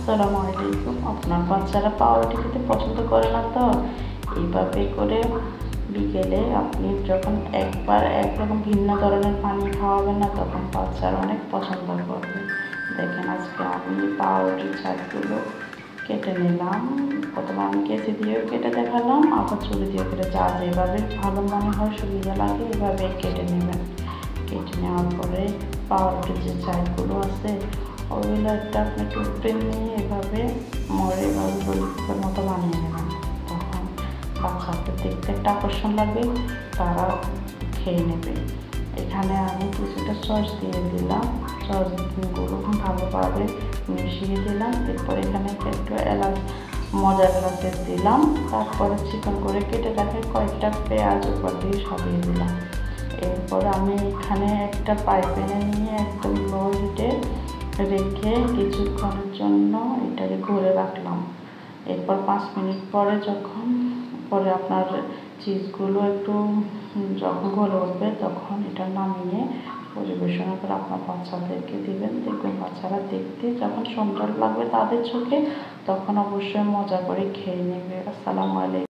আসসালামু আলাইকুম। আপনার বাচ্চারা পাউরুটি খেতে পছন্দ করে না তো এইভাবে করে বিকেলে আপনি যখন একবার একরকম ভিন্ন ধরনের পানি খাওয়াবেন না, তখন বাচ্চারা অনেক পছন্দ করবে। দেখেন, আজকে আমি পাউরুটির ছাকগুলো কেটে নিলাম। প্রথমে আমি কেচি দিয়েও কেটে দেখালাম, আবার ছুরি দিয়ে কেটে, যা যেভাবে ভালো মনে হয় সুবিধা লাগে এভাবে কেটে নেবেন। কেটে নেওয়ার পরে পাউরুটির যে ছাকগুলো আছে ওগুলো একটা আপনি টুথপিন নিয়ে এভাবে মরে এভাবে ললিপপের মতো বানিয়ে নেবেন। তখন বাচ্চাদের দেখতে একটা আকর্ষণ লাগবে, তারা খেয়ে নেবে। এখানে আমি কিছুটা সস দিয়ে দিলাম, সসগুলো ভালোভাবে মিশিয়ে দিলাম। এরপর এখানে একটু মজার এলাচ দিলাম। তারপরে চিকন করে কেটে রাখে কয়েকটা পেঁয়াজ উপর দিয়ে সাজিয়ে দিলাম। এরপর আমি এখানে একটা প্যানে নিয়ে একদম লো হিটে রেখে কিছুক্ষণের জন্য এটাকে ঘুরে রাখলাম। এরপর 5 মিনিট পরে আপনার চিজগুলো একটু যখন গলে উঠবে, তখন এটা নামিয়ে পরিবেশনা করে আপনার বাচ্চাদেরকে দিবেন। দেখবেন বাচ্চারা দেখতে যখন সুন্দর লাগবে তাদের চোখে, তখন অবশ্যই মজা করে খেয়ে নেবে। আসসালামু আলাইকুম।